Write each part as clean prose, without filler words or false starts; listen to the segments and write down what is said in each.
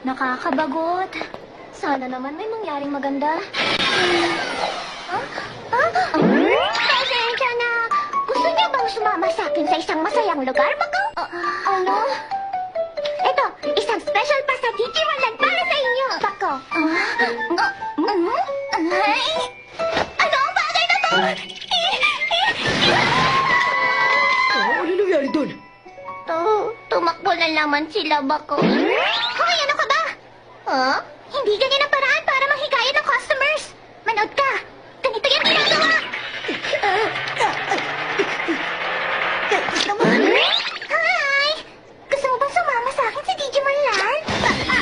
Nakakabagot. Sana naman may mangyaring maganda. Pasensya na. Gusto niya bang sumama sa akin sa isang masayang lugar, Bako? Ano? Ito, isang special pass sa Digimonland para sa inyo, Bako. Ay! Ano ang bagay na to? Ano nangyari doon? Tumakbo na naman sila, Bako. Hoy, ano ka ba? Hindi ganyan ang paraan para manghikayat ng customers. Manood ka. Ganito yung ginagawa. Hi! Gusto mo bang sumama sa akin sa Digimon Land?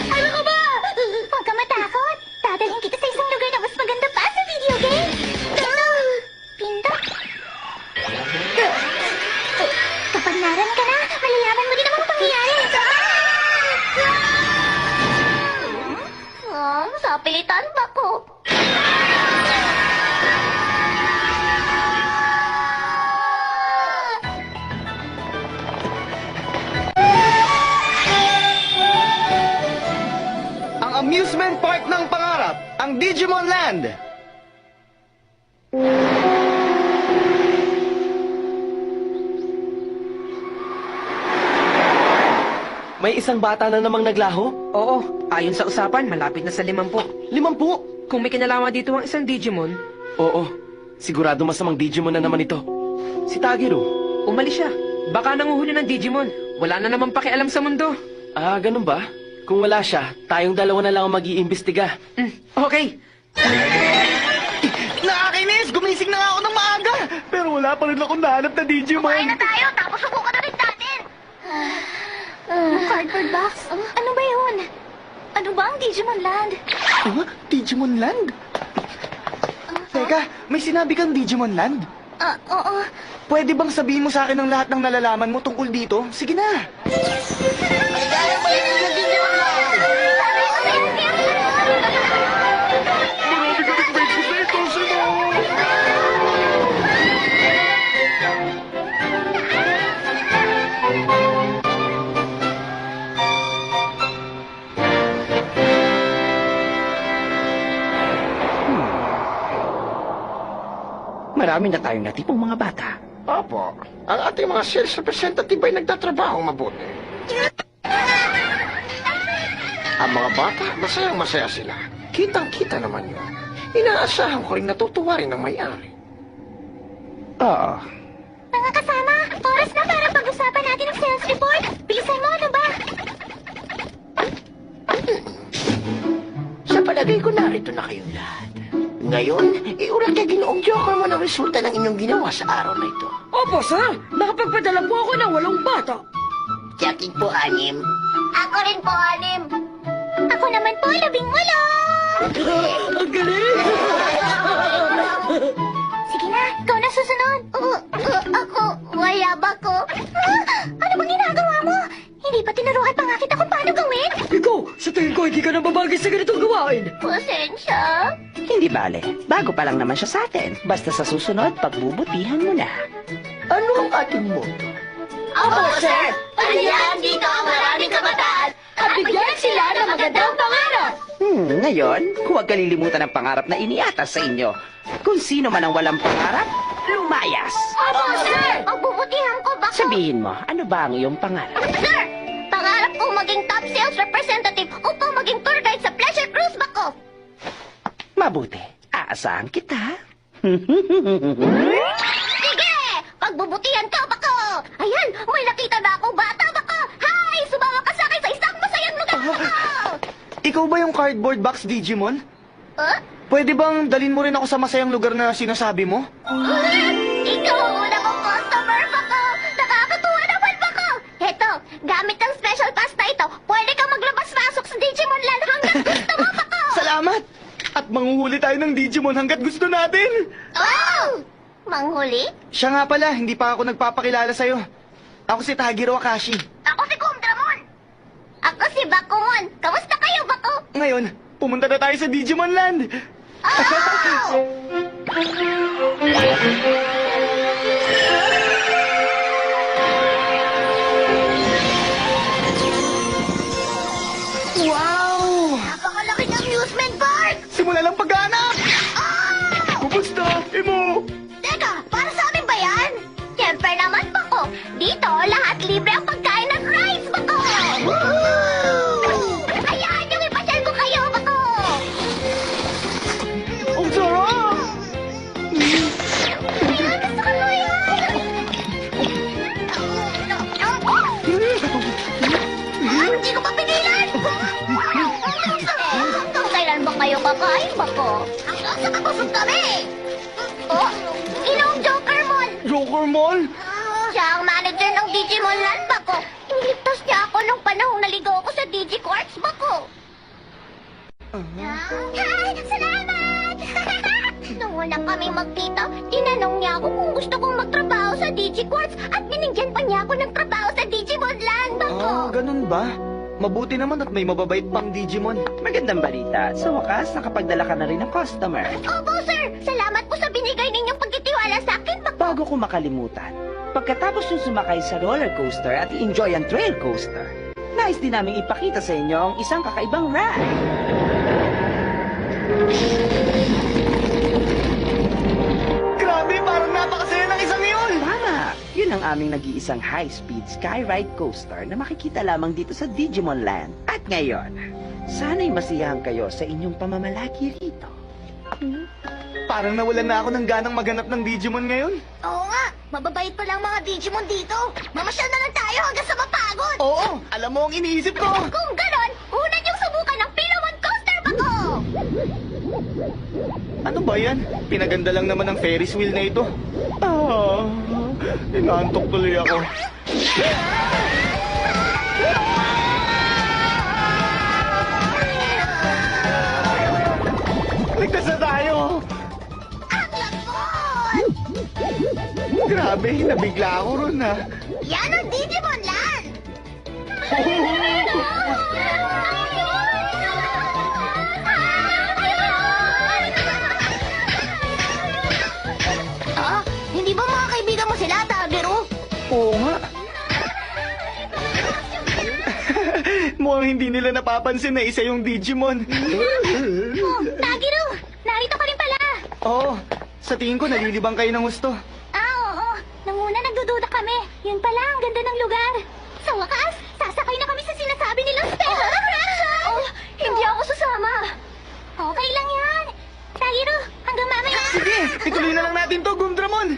Ano ka ba? Huwag ka matakot. Dadalhin kita sa isang lugar na mas maganda pa sa video game. Pindot. Kapag naran ka na, malalaman mo din ang mga pangyayari. Sa pilitan ba ko? Ang amusement park ng pangarap, ang Digimon Land. May isang bata na namang naglaho? Oo, ayon sa usapan, malapit na sa 50. 50? Kung may kinalaman dito ang isang Digimon, Oo, sigurado masamang Digimon na naman ito. Si Tagiru. umalis siya. Baka nanguhuli ng Digimon. Wala na naman pakialam sa mundo. Ah, ganun ba? Kung wala siya, tayong dalawa na lang ang mag-iimbestiga. Okay. Nakakainis! Gumising na nga ako ng maaga! Pero wala pa rin akong nahanap na Digimon. Kumain na tayo, tapos subukan na rin natin. Cardboard box? Ano ba yun? Ano ba ang Digimon Land? Digimon Land? Teka, may sinabi kang Digimon Land? Oo. Pwede bang sabihin mo sa akin ang lahat ng nalalaman mo tungkol dito? Sige na! Marami na tayong natipong mga bata. Opo, ang ating mga sales representative ay nagtatrabaho mabuti. Ang mga bata, masayang-masaya sila. Kitang-kita naman yun. Inaasahan ko rin natutuwa rin ang may-ari. Oo. Mga kasama, oras na para pag-usapan natin ang sales report. Bilisan mo, ano ba? Sa palagay ko narito na kayong lahat. Ngayon, iulat kay Ginoong Joker mo ang resulta ng inyong ginawa sa araw na ito. Opo, sir. Nakapagpadala po ako ng 8 bata. Checking po, Anim. Ako rin po, Alim. Ako naman po, 18. Ang galing! Sige na, ikaw na susunod. Ako, wala ba ko? Ano bang ginagawa mo? Hindi pa tinuruan pa nga kita kung paano gawin? Ikaw, sa tingin ko hindi ka na babagay sa ganitong gawain. Pasensya. Hindi bale. Bago pa lang naman siya sa atin. Basta sa susunod, pagbubutihan mo na. Ano ang ating motto? Opo, sir. Panayahan dito ang maraming kabataan at bigyan sila ng magandang pangarap. Ngayon, huwag kalilimutan ang pangarap na iniatas sa inyo. Kung sino man ang walang pangarap, lumayas. Opo, sir. Pagbubutihan ko ba ko? Sabihin mo, ano ba ang iyong pangarap? Sir, pangarap kong maging top sales representative upang maging tour guide sa Pleasure Cruise ba ko? Mabuti. Aasahan kita. Sige! Pagbubutihan ka ba ko? Ayan, may nakita na akong bata ba ko? Hi! Sumama ka sa akin sa isang masayang lugar ba ko? Ikaw ba yung cardboard box Digimon? Huh? Pwede bang dalhin mo rin ako sa masayang lugar na sinasabi mo? Ikaw ang una kong customer ba ko? Nakakatuwa naman ba ko? Heto, gamit ang special pass na ito, pwede kang maglabas-masok sa Digimon Land hanggang gusto mo ba ko? Salamat! At manguhuli tayo ng Digimon hanggat gusto natin! Oh! Manghuli? Siya nga pala, hindi pa ako nagpapakilala sa'yo. Ako si Tagiro Akashi. Ako si Kumdramon. Ako si Bakumon. Kamusta kayo, Bako? Ngayon, pumunta na tayo sa Digimon Land! Wow! Dito, lahat libre ang pagkain at rides, bako! Hayaan niyong ipasyal ko kayo, bako! Ang sarap! Ayan, gusto ko mo yan! Hindi ko mapigilan! Kailan ba kayo kakain, bako? Hanggang sa kapusog kami! Oh, Ginoong Joker Mon! Joker Mall? Siya ang manager ng Digimon Land, bako. Niligtas niya ako nung panahong naligaw ako sa Digiquartz, bako. Hi! Salamat! Nung una kaming magkita, tinanong niya ako kung gusto kong magtrabaho sa Digiquartz at binigyan pa niya ako ng trabaho sa Digimon Land, bako. Ah, ganun ba? Mabuti naman at may mababait pang Digimon. Magandang balita. Sa wakas, nakapagdala ka na rin ng customer. Opo, sir. Salamat po sa binigay ninyong pagtitiwala sa akin, bako. Bago ko makalimutan, pagkatapos yung sumakay sa roller coaster at i-enjoy ang trail coaster, nais din namin ipakita sa inyo ang isang kakaibang ride. Grabe, parang napakasaya ng isang iyon! Tama! Yun ang aming nag-iisang high-speed skyride coaster na makikita lamang dito sa Digimon Land. At ngayon, sana'y masiyahan kayo sa inyong pamamalagi rito. Parang nawalan na ako ng ganang maghanap ng Digimon ngayon. Oo nga. Mababait pa lang mga Digimon dito. Mamasyal na lang tayo hanggang sa mapagod. Oo, alam mo ang iniisip ko. Kung ganon, una niyong subukan ng Pilomon Coaster, bako. Ano ba yan? Pinaganda lang naman ang Ferris wheel na ito. Ah, inaantok tuloy ako. Ligtas na tayo! Ang lambot! Grabe, nabigla ako ron ha. Yan ang Digimon Land! Ah, hindi ba mga kaibigan mo sila, Tagero? Oo nga. Mukhang hindi nila napapansin na isa yung Digimon. Oh, Tagero! Narito ka rin pala! Oo, sa tingin ko nalilibang kayo ng gusto. Ah, oo. Nang una nagdududa kami. Yun pala, ang ganda ng lugar. Sa wakas, sasakay na kami sa sinasabi nilang special attraction! Oh, hindi ako susama. Okay lang yan. Tagero, hanggang mamaya. Sige, ituloy na lang natin to, Gumdramon.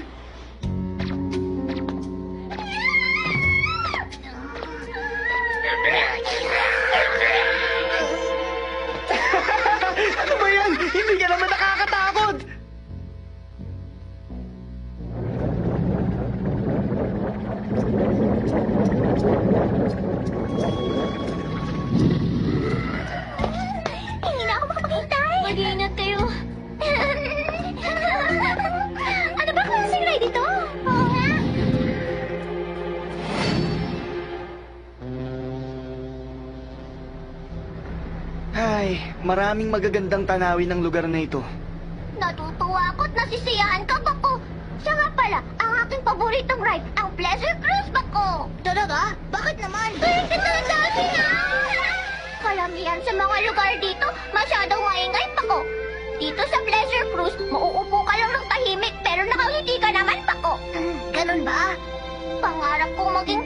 Ano ba yan? Hindi ka naman nakakatakot! Hindi na ako makapagintay. Mag-iingat kayo. Ano ba klaseng ride ito? Oo nga. Ay, maraming magagandang tanawin ng lugar na ito. Natutuwa ako't nasisiyahan ka, bako. Siya nga pala, ang aking paboritong ride, ang Pleasure Cruise, bako. Talaga? Bakit naman? Ay, ito dati na! Karamihan sa mga lugar dito, masyadong maingay, bako. Dito sa Pleasure Cruise, mauupo ka lang ng tahimik, pero nakangiti ka naman, bako. Ganun ba? Pangarap kong maging